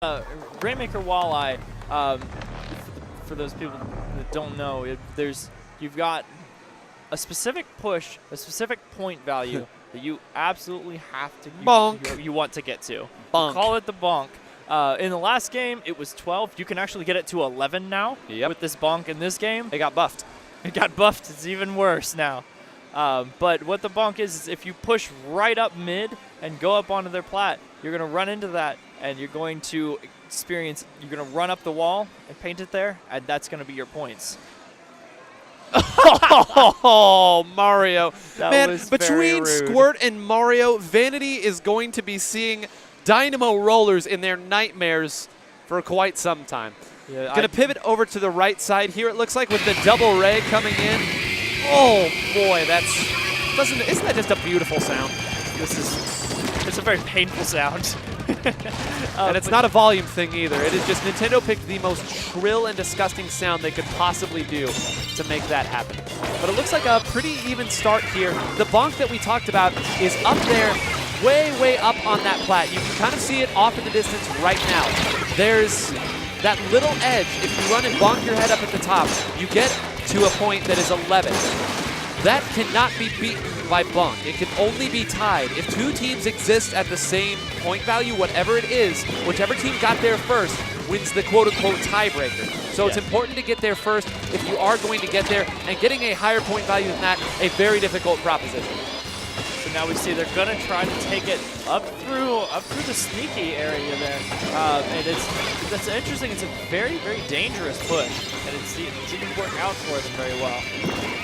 Rainmaker Walleye, for those people that don't know, you've got a specific push, a specific point value that you absolutely have to you want to get to. Bonk. Call it the bonk. In the last game, it was 12. You can actually get it to 11 now with this bonk in this game. It got buffed. It got buffed. It's even worse now. But what the bonk is if you push right up mid and go up onto their plat, you're going to run into that, and you're going to you're going to run up the wall and paint it there, and that's going to be your points. Oh, Mario. That Man, was between very rude. Squirt and Mario, Vanity is going to be seeing Dynamo rollers in their nightmares for quite some time. Yeah, Going to pivot over to the right side here, it looks like, with the double ray coming in. Oh, boy, isn't that just a beautiful sound? It's a very painful sound. And it's not a volume thing either. It is just Nintendo picked the most shrill and disgusting sound they could possibly do to make that happen. But it looks like a pretty even start here. The bonk that we talked about is up there, way, way up on that plat. You can kind of see it off in the distance right now. There's that little edge. If you run and bonk your head up at the top, you get to a point that is 11. That cannot be beaten by bonk. It can only be tied. If two teams exist at the same point value, whatever it is, whichever team got there first wins the quote-unquote tiebreaker. So it's important to get there first if you are going to get there, and getting a higher point value than that, a very difficult proposition. So now we see they're going to try to take it up through the sneaky area there. And that's interesting. It's a very, very dangerous push, and it didn't work out for them very well.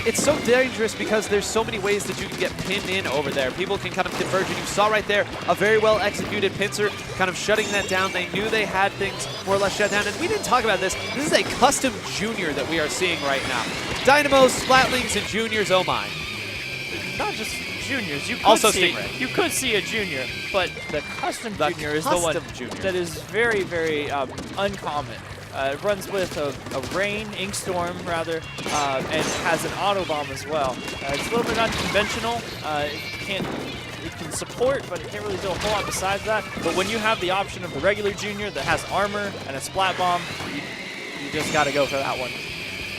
It's so dangerous because there's so many ways that you can get pinned in over there. People can kind of converge, and you saw right there a very well executed pincer kind of shutting that down. They knew they had things more or less shut down, and we didn't talk about this. This is a custom junior that we are seeing right now. Dynamos, Splatlings, and juniors, oh my. Not just juniors. You could also see, Stingray. You could see a junior, but the custom junior is the one that is very, very uncommon. It runs with a rain, ink storm rather, and has an auto bomb as well. It's a little bit unconventional. It can support, but it can't really do a whole lot besides that. But when you have the option of the regular junior that has armor and a splat bomb, you just got to go for that one.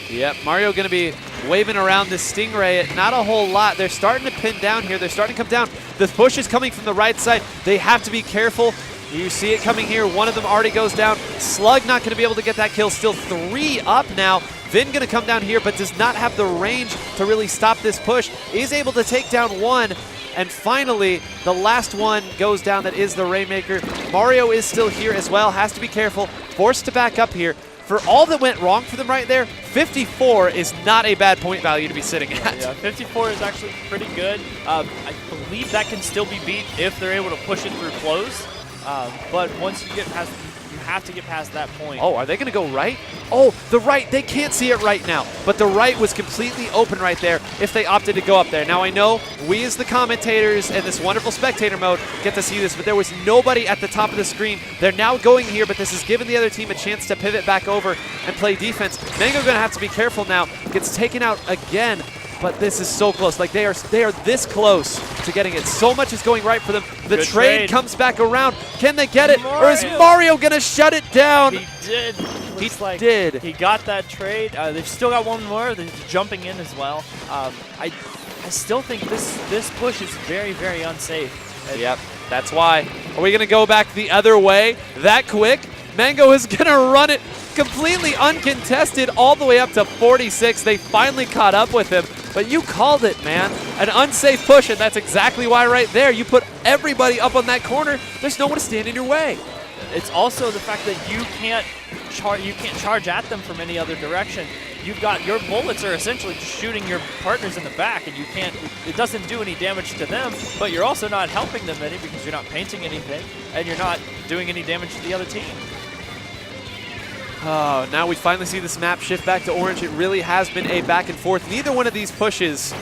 Yep, Mario going to be waving around this Stingray. Not a whole lot. They're starting to pin down here. They're starting to come down. The push is coming from the right side. They have to be careful. You see it coming here. One of them already goes down. Slug not going to be able to get that kill. Still 3 up now. Vin going to come down here, but does not have the range to really stop this push. Is able to take down one. And finally, the last one goes down. That is the Rainmaker. Mario is still here as well. Has to be careful. Forced to back up here. For all that went wrong for them right there, 54 is not a bad point value to be sitting at. Yeah, 54 is actually pretty good. I believe that can still be beat if they're able to push it through close. But once you get past, you have to get past that point. Oh, are they going to go right? Oh, the right. They can't see it right now. But the right was completely open right there if they opted to go up there. Now, I know we as the commentators and this wonderful spectator mode get to see this, but there was nobody at the top of the screen. They're now going here, but this has given the other team a chance to pivot back over and play defense. Mango going to have to be careful now. Gets taken out again. But this is so close. Like they are this close to getting it. So much is going right for them. The trade comes back around. Can they get it? Or is Mario going to shut it down? He did. He did. He got that trade. They've still got one more. They're jumping in as well. I still think this push is very, very unsafe. Yep, that's why. Are we going to go back the other way that quick? Mango is going to run it completely uncontested all the way up to 46. They finally caught up with him. But you called it, man. An unsafe push, and that's exactly why right there. You put everybody up on that corner. There's no one to stand in your way. It's also the fact that you can't charge at them from any other direction. You've got your bullets are essentially just shooting your partners in the back, and you can't. It doesn't do any damage to them, but you're also not helping them any because you're not painting anything, and you're not doing any damage to the other team. Oh, now we finally see this map shift back to orange. It really has been a back and forth. Neither one of these pushes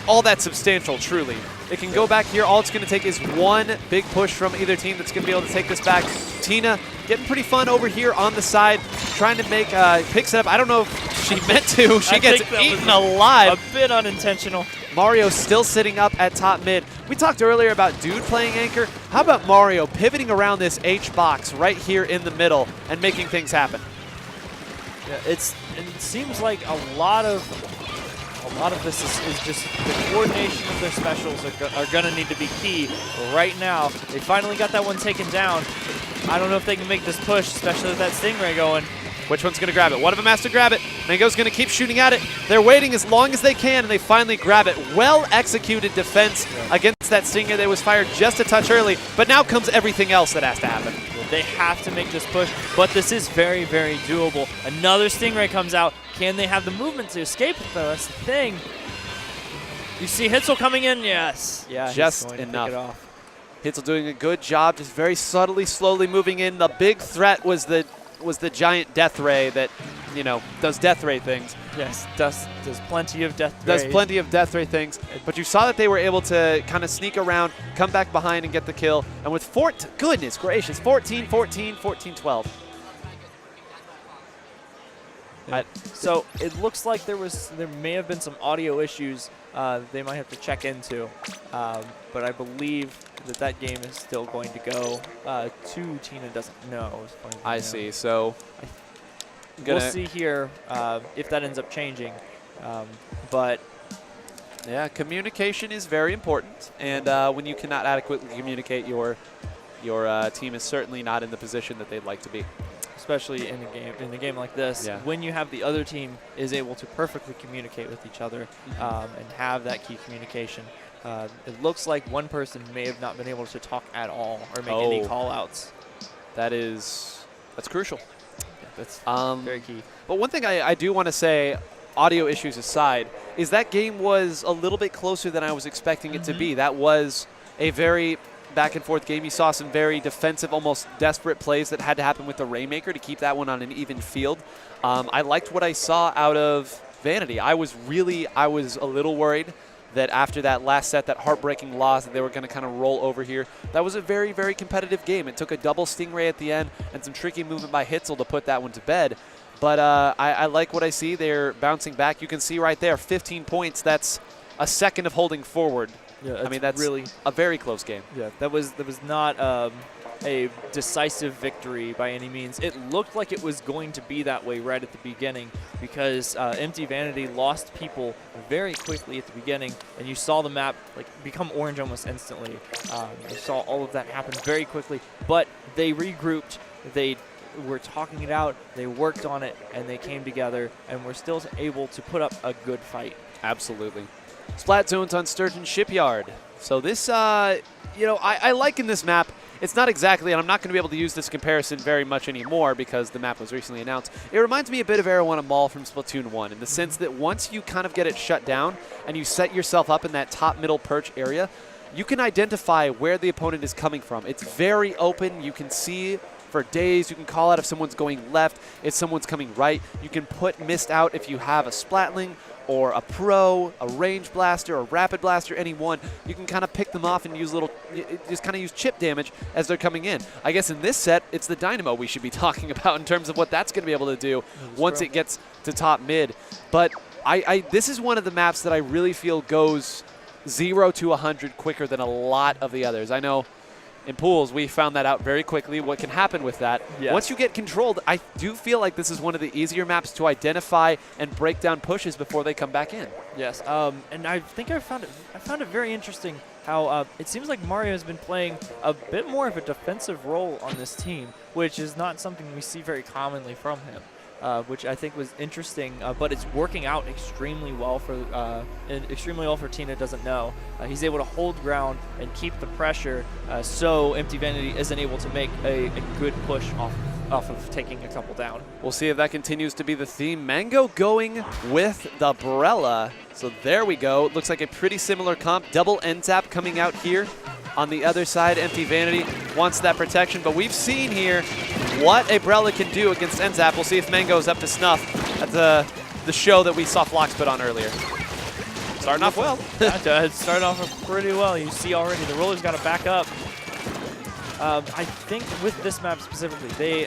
all that substantial, truly. It can go back here. All it's going to take is one big push from either team that's going to be able to take this back. Tina getting pretty fun over here on the side, trying to make picks it up. I don't know if she meant to. She gets eaten alive. A bit unintentional. Mario still sitting up at top mid. We talked earlier about Dude playing anchor. How about Mario pivoting around this H box right here in the middle and making things happen? Yeah, it seems like a lot of this is just the coordination of their specials are going to need to be key right now. They finally got that one taken down. I don't know if they can make this push, especially with that Stingray going. Which one's going to grab it? One of them has to grab it. Mango's going to keep shooting at it. They're waiting as long as they can, and they finally grab it. Well-executed defense against that Stingray that was fired just a touch early, but now comes everything else that has to happen. They have to make this push, but this is very, very doable. Another Stingray comes out. Can they have the movement to escape it, though? That's the thing. You see Hitzel coming in? Yes. Yeah, just he's going enough. to pick it off. Hitzel doing a good job, just very subtly, slowly moving in. The big threat was the giant Death Ray that, you know, does Death Ray things. Yes, does plenty of Death Ray. Does plenty of Death Ray things. But you saw that they were able to kind of sneak around, come back behind and get the kill. And with goodness gracious, 14, 14, 14, 12. So it looks like there may have been some audio issues they might have to check into, but I believe that game is still going to go to Tina doesn't know. I see. So we'll see here if that ends up changing, but. Yeah, communication is very important, and when you cannot adequately communicate, your team is certainly not in the position that they'd like to be. Especially in a game like this, when you have the other team is able to perfectly communicate with each other and have that key communication. It looks like one person may have not been able to talk at all or make any call-outs. That's crucial. Yeah, that's very key. But one thing I do want to say, audio issues aside, is that game was a little bit closer than I was expecting it to be. That was a very back-and-forth game. You saw some very defensive, almost desperate plays that had to happen with the Rainmaker to keep that one on an even field. I liked what I saw out of Vanity. I was a little worried that after that last set, that heartbreaking loss, that they were going to kind of roll over here. That was a very, very competitive game. It took a double Stingray at the end and some tricky movement by Hitzel to put that one to bed. But I like what I see. They're bouncing back. You can see right there, 15 points. That's a second of holding forward. Yeah, I mean, that's really a very close game. Yeah, that was not a decisive victory by any means. It looked like it was going to be that way right at the beginning because Empty Vanity lost people very quickly at the beginning, and you saw the map become orange almost instantly. You saw all of that happen very quickly, but they regrouped. They were talking it out, they worked on it, and they came together, and were still able to put up a good fight. Absolutely. Splatoon's on Sturgeon Shipyard. So this, you know, I like in this map, it's not exactly, and I'm not going to be able to use this comparison very much anymore because the map was recently announced. It reminds me a bit of Arowana Mall from Splatoon 1 in the sense that once you kind of get it shut down and you set yourself up in that top middle perch area, you can identify where the opponent is coming from. It's very open. You can see for days. You can call out if someone's going left, if someone's coming right. You can put mist out if you have a Splatling or a Pro, a Range Blaster, a Rapid Blaster, any one. You can kind of pick them off and use just kind of use chip damage as they're coming in. I guess in this set, it's the Dynamo we should be talking about in terms of what that's going to be able to do once it gets to top mid. But this is one of the maps that I really feel goes 0 to 100 quicker than a lot of the others. I know in pools, we found that out very quickly, what can happen with that. Yes. Once you get controlled, I do feel like this is one of the easier maps to identify and break down pushes before they come back in. Yes, and I think I found it very interesting how it seems like Mario has been playing a bit more of a defensive role on this team, which is not something we see very commonly from him. Which I think was interesting, but it's working out extremely well for Tina Doesn't Know. He's able to hold ground and keep the pressure, so Empty Vanity isn't able to make a good push off of taking a couple down. We'll see if that continues to be the theme. Mango going with the Brella. So there we go. Looks like a pretty similar comp. Double end tap coming out here. On the other side, Empty Vanity wants that protection, but we've seen here what a Brella can do against NZAP. We'll see if Mango's up to snuff at the show that we saw Flox put on earlier. Starting off well. It's starting off pretty well. You see already the roller's got to back up. I think with this map specifically,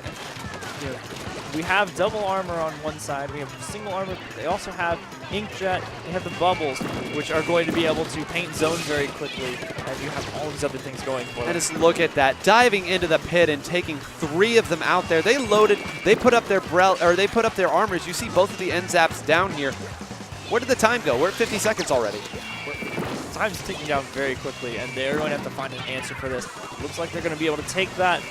we have double armor on one side, we have single armor, they also have Inkjet, they have the bubbles, which are going to be able to paint zones very quickly, and you have all these other things going for them. And just look at that, diving into the pit and taking 3 of them out there. They loaded, they put up their they put up their armors. You see both of the end zaps down here. Where did the time go? We're at 50 seconds already. Time's ticking down very quickly, and they're going to have to find an answer for this. Looks like they're going to be able to take that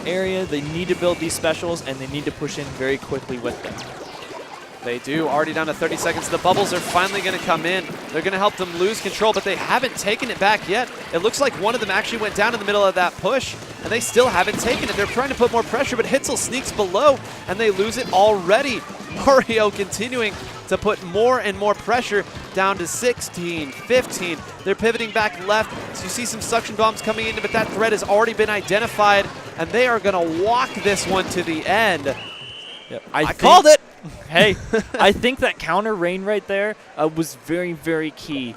area. They need to build these specials, and they need to push in very quickly with them. They do. Already down to 30 seconds. The bubbles are finally going to come in. They're going to help them lose control, but they haven't taken it back yet. It looks like one of them actually went down in the middle of that push, and they still haven't taken it. They're trying to put more pressure, but Hitzel sneaks below, and they lose it already. Mario continuing to put more and more pressure down to 16, 15. They're pivoting back left. So you see some suction bombs coming in, but that threat has already been identified, and they are going to walk this one to the end. Yep. I called it. Hey, I think that counter rain right there was very, very key.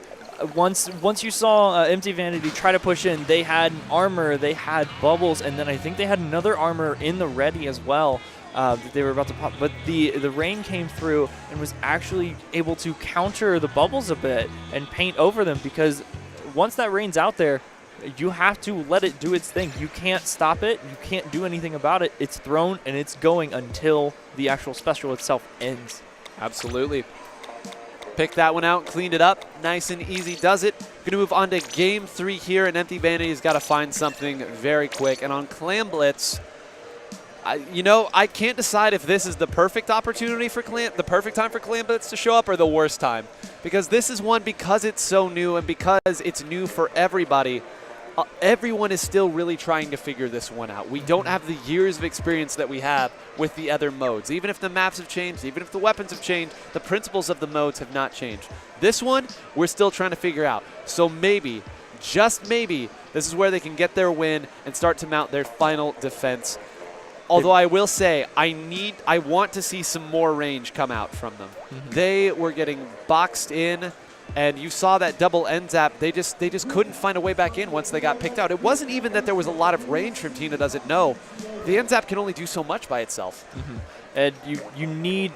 Once you saw Empty Vanity try to push in, they had armor, they had bubbles, and then I think they had another armor in the ready as well. That they were about to pop, but the rain came through and was actually able to counter the bubbles a bit and paint over them, because once that rain's out there, you have to let it do its thing. You can't stop it. You can't do anything about it. It's thrown and it's going until the actual special itself ends. Absolutely. Pick that one out, cleaned it up. Nice and easy does it. Going to move on to Game 3 here, and Empty Vanity's got to find something very quick. And on Clam Blitz, I can't decide if this is the perfect opportunity for the perfect time for Clam Blitz to show up, or the worst time. Because this is one, because it's so new and because it's new for everybody, everyone is still really trying to figure this one out. We don't have the years of experience that we have with the other modes. Even if the maps have changed, even if the weapons have changed, the principles of the modes have not changed. This one, we're still trying to figure out. So maybe, just maybe, this is where they can get their win and start to mount their final defense. Although I will say, I want to see some more range come out from them. Mm-hmm. They were getting boxed in, and you saw that double end zap. They just couldn't find a way back in once they got picked out. It wasn't even that there was a lot of range from Tina Doesn't Know. The end zap can only do so much by itself. Mm-hmm. And you need,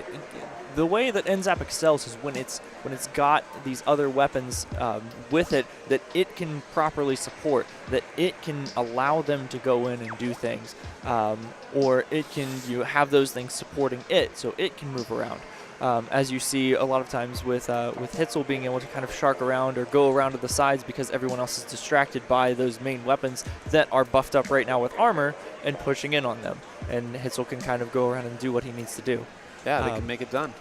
the way that NZAP excels is when it's got these other weapons with it that it can properly support, that it can allow them to go in and do things, or it can have those things supporting it so it can move around. As you see a lot of times with Hitzel being able to kind of shark around or go around to the sides because everyone else is distracted by those main weapons that are buffed up right now with armor and pushing in on them. And Hitzel can kind of go around and do what he needs to do. Yeah, they can make it done.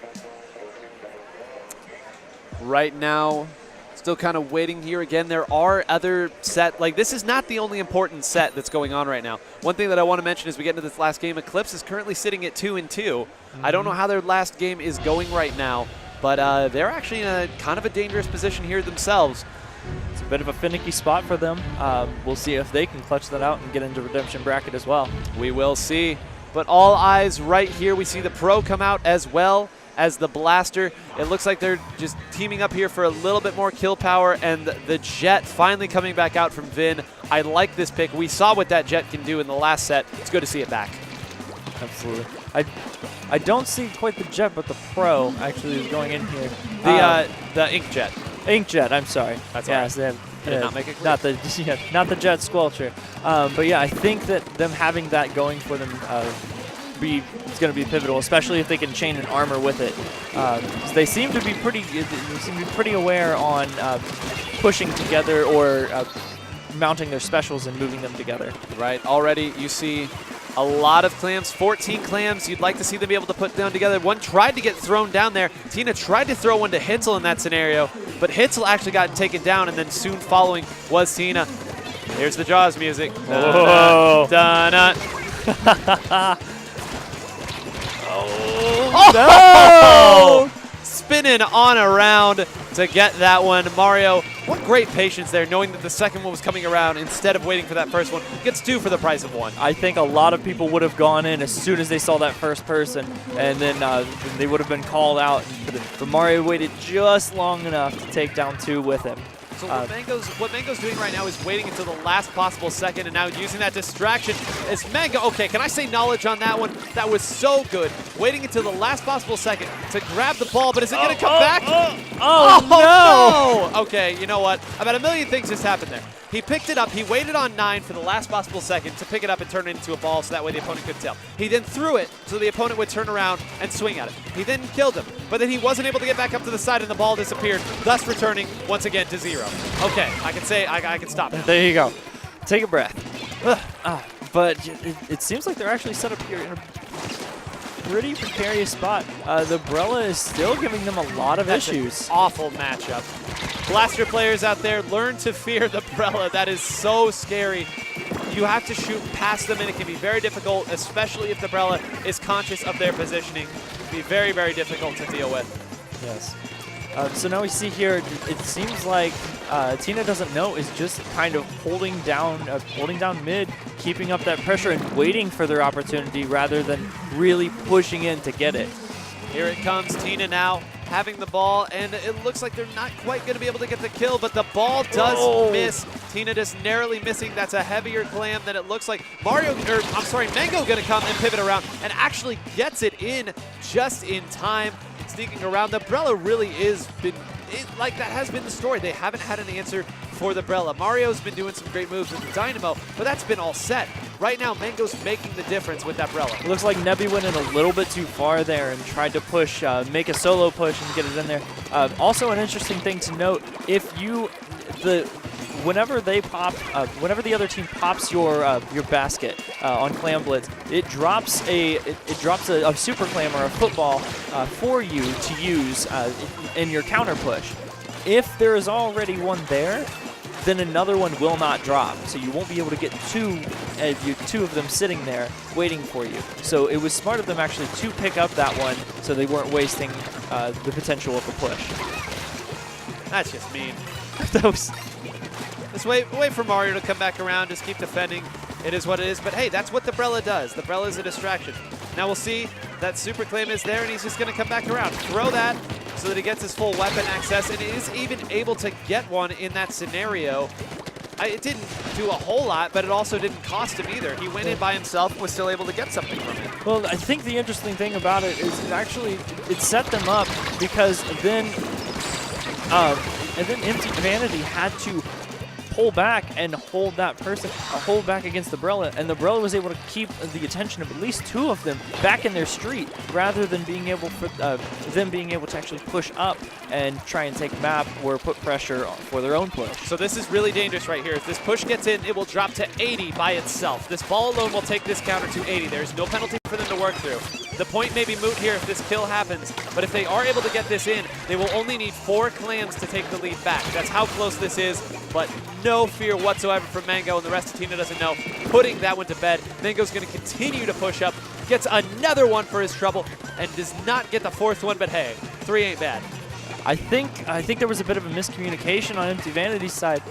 Right now, still kind of waiting here. Again, there are other this is not the only important set that's going on right now. One thing that I want to mention as we get into this last game, Eclipse is currently sitting at 2-2. Mm-hmm. I don't know how their last game is going right now, but they're actually in a kind of a dangerous position here themselves. It's a bit of a finicky spot for them. We'll see if they can clutch that out and get into redemption bracket as well. We will see. But all eyes right here. We see the Pro come out as well as the Blaster. It looks like they're just teaming up here for a little bit more kill power, and the Jet finally coming back out from Vin. I like this pick. We saw what that Jet can do in the last set. It's good to see it back. Absolutely. I don't see quite the Jet, but the Pro actually is going in here. The Inkjet. Inkjet, I'm sorry. That's right. Did it not make it clear? Not the Jet Squelcher. But yeah, I think that them having that going for them it's going to be pivotal, especially if they can chain an armor with it. They seem to be pretty aware on pushing together or mounting their specials and moving them together. Right. Already you see a lot of clams, 14 clams. You'd like to see them be able to put down together. One tried to get thrown down there. Tina tried to throw one to Hitzel in that scenario, but Hitzel actually got taken down, and then soon following was Tina. Here's the Jaws music. Whoa. Oh, no! Spinning on around to get that one. Mario, what great patience there, knowing that the second one was coming around instead of waiting for that first one. Gets 2 for the price of 1. I think a lot of people would have gone in as soon as they saw that first person, and then they would have been called out. But Mario waited just long enough to take down 2 with him. So what Mango's doing right now is waiting until the last possible second and now using that distraction as Mango, okay, can I say knowledge on that one? That was so good. Waiting until the last possible second to grab the ball, but is it going to come back? No! Okay, you know what? About a million things just happened there. He picked it up, he waited on 9 for the last possible second to pick it up and turn it into a ball so that way the opponent couldn't tell. He then threw it so the opponent would turn around and swing at it. He then killed him, but then he wasn't able to get back up to the side and the ball disappeared, thus returning once again to 0. Okay, I can say, I can stop it. There you go. Take a breath. But it seems like they're actually set up here in a pretty precarious spot. The Brella is still giving them a lot of issues. An awful matchup. Blaster players out there, learn to fear the Brella. That is so scary. You have to shoot past them, and it can be very difficult, especially if the Brella is conscious of their positioning. It can be very, very difficult to deal with. Yes. So now we see here, it seems like Tina Doesn't Know is just kind of holding down mid, keeping up that pressure and waiting for their opportunity rather than really pushing in to get it. Here it comes, Tina now having the ball, and it looks like they're not quite going to be able to get the kill, but the ball does miss. Tina just narrowly missing. That's a heavier clam than it looks like. Mango going to come and pivot around and actually gets it in just in time. Sneaking around. The Brella really is like that has been the story. They haven't had an answer for the Brella. Mario's been doing some great moves with the Dynamo, but that's been all set. Right now, Mango's making the difference with that Brella. It looks like Nebby went in a little bit too far there and tried to push, make a solo push and get it in there. Also, an interesting thing to note: whenever they pop, whenever the other team pops your basket on Clam Blitz, it drops a super clam or a football for you to use in your counter push. If there is already one there, then another one will not drop. So you won't be able to get two of them sitting there waiting for you. So it was smart of them actually to pick up that one so they weren't wasting the potential of a push. That's just mean. Just wait for Mario to come back around, just keep defending. It is what it is, but hey, that's what the Brella does. The Brella is a distraction. Now we'll see that Super Claim is there, and he's just going to come back around. Throw that so that he gets his full weapon access, and is even able to get one in that scenario. It didn't do a whole lot, but it also didn't cost him either. He went in by himself and was still able to get something from it. Well, I think the interesting thing about it is it set them up because then Empty Vanity had to pull back and hold that person, hold back against the Brella, and the Brella was able to keep the attention of at least 2 of them back in their street, rather than being able to actually push up and try and take map or put pressure for their own push. So this is really dangerous right here. If this push gets in, it will drop to 80 by itself. This ball alone will take this counter to 80. There's no penalty for them to work through. The point may be moot here if this kill happens, but if they are able to get this in, they will only need 4 clans to take the lead back. That's how close this is, but no fear whatsoever from Mango, and the rest of Tina Doesn't Know putting that one to bed. Mango's going to continue to push up, gets another one for his trouble, and does not get the 4th one, but hey, 3 ain't bad. I think there was a bit of a miscommunication on Empty Vanity's side.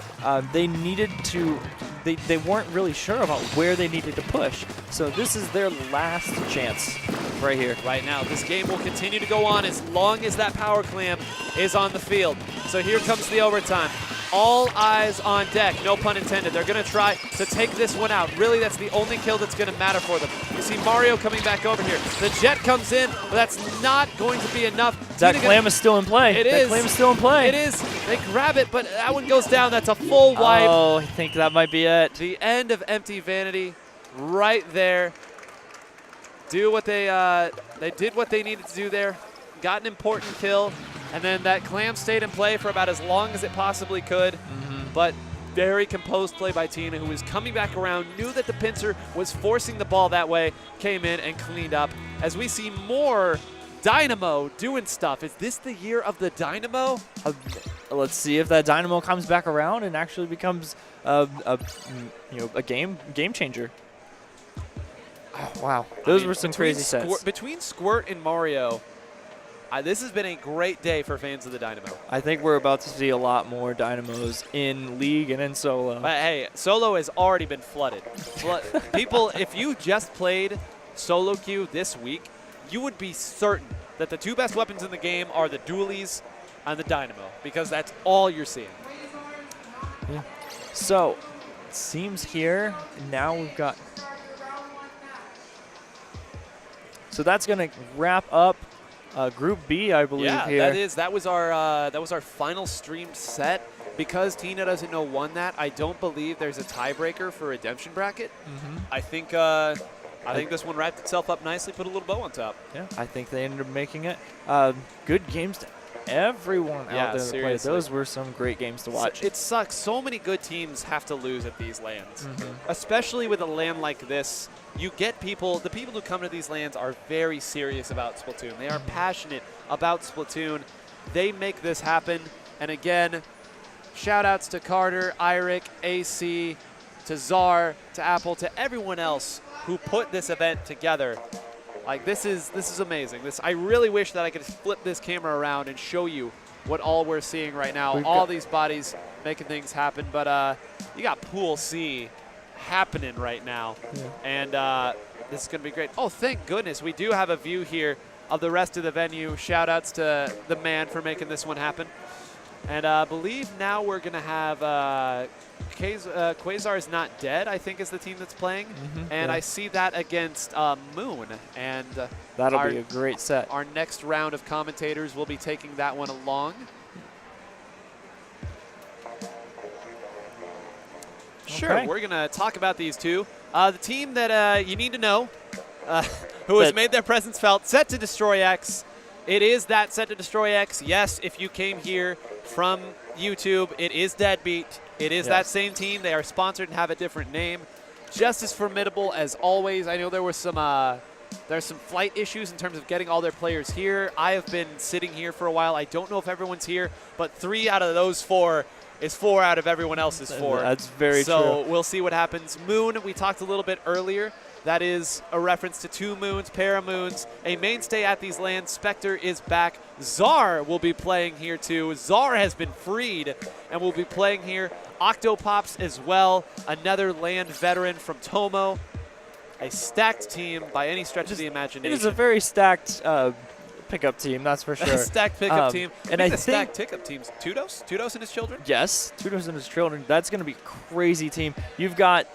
They needed to, they weren't really sure about where they needed to push. So this is their last chance right here. Right now, this game will continue to go on as long as that power clam is on the field. So here comes the overtime. All eyes on deck, no pun intended. They're going to try to take this one out. Really, that's the only kill that's going to matter for them. You see Mario coming back over here. The jet comes in, but that's not going to be enough. That clam is still in play. It is. That clam is still in play. It is. They grab it, but that one goes down. That's a full wipe. Oh, I think that might be it. The end of Empty Vanity right there. Do what they did what they needed to do there. Got an important kill. And then that clam stayed in play for about as long as it possibly could. But very composed play by Tina, who was coming back around, knew that the pincer was forcing the ball that way, came in and cleaned up. As we see more Dynamo doing stuff. Is this the year of the Dynamo? Let's see if that Dynamo comes back around and actually becomes a game changer. Oh, wow, those were some crazy sets. Between Squirt and Mario, this has been a great day for fans of the Dynamo. I think we're about to see a lot more Dynamos in League and in Solo. But hey, Solo has already been flooded. People, if you just played Solo Queue this week, you would be certain that the 2 best weapons in the game are the dualies and the Dynamo, because that's all you're seeing. Yeah. So, it seems here now we've got. So that's going to wrap up Group B, I believe. Yeah, here. that was our final streamed set. Because Tina doesn't know won that, I don't believe there's a tiebreaker for redemption bracket. I think this one wrapped itself up nicely, put a little bow on top. Yeah, I think they ended up making it. Good games to everyone out there that played. Those were some great games to watch. It sucks. So many good teams have to lose at these LANs, especially with a LAN like this. You get people, the people who come to these LANs are very serious about Splatoon. They are passionate about Splatoon. They make this happen. And again, shout outs to Carter, Iric, AC, to Czar, to Apple, to everyone else who put this event together. Like, this is amazing. I really wish that I could flip this camera around and show you what all we're seeing right now. All these bodies making things happen. But you got Pool C happening right now. And this is going to be great. Oh, thank goodness. We do have a view here of the rest of the venue. Shout outs to the man for making this one happen. And I believe now we're going to have Quasar is Not Dead, I think, is the team that's playing. And I see that against Moon. And that'll be a great set. Our next round of commentators will be taking that one along. Sure, we're going to talk about these two. The team that you need to know, who has made their presence felt, Set to Destroy X. It is that Set to Destroy X. Yes, if you came here from YouTube, it is Deadbeat. It is that same team. They are sponsored and have a different name. Just as formidable as always. I know there was there's some flight issues in terms of getting all their players here. I have been sitting here for a while. I don't know if everyone's here, but 3 out of those 4 is 4 out of everyone else's 4. That's very true. So we'll see what happens. Moon, we talked a little bit earlier. That is a reference to 2 moons, Paramoons, a mainstay at these LANs. Spectre is back. Czar will be playing here too. Czar has been freed and will be playing here. Octopops as well, another LAN veteran from Tomo. A stacked team by any stretch of the imagination. It is a very stacked pickup team, that's for sure. Stacked pickup team. And I think stacked pickup teams. Tudos and his children? Yes, Tudos and his children. That's going to be a crazy team. You've got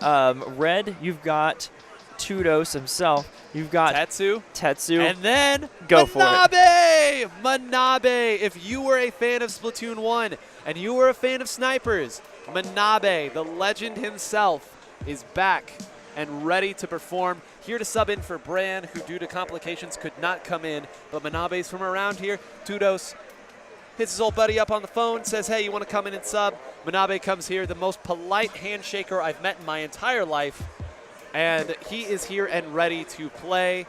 Red, you've got Tudos himself. You've got Tetsu. And then go for it. Manabe! If you were a fan of Splatoon 1 and you were a fan of snipers, Manabe, the legend himself, is back and ready to perform. Here to sub in for Bran, who due to complications could not come in. But Manabe's from around here. Tudos hits his old buddy up on the phone, says, hey, you want to come in and sub? Manabe comes here, the most polite handshaker I've met in my entire life. And he is here and ready to play.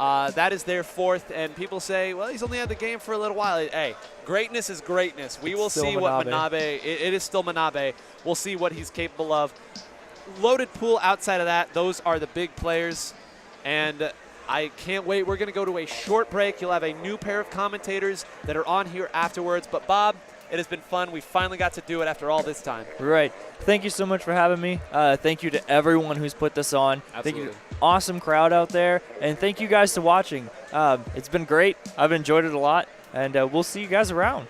That is their 4th, and people say, well, he's only had the game for a little while. Hey, greatness is greatness. We will see what Manabe, it is still Manabe. We'll see what he's capable of. Loaded pool outside of that, those are the big players. And I can't wait. We're going to go to a short break. You'll have a new pair of commentators that are on here afterwards. But, Bob, it has been fun. We finally got to do it after all this time. Right. Thank you so much for having me. Thank you to everyone who's put this on. Absolutely. Thank you. Awesome crowd out there. And thank you guys for watching. It's been great. I've enjoyed it a lot. And we'll see you guys around.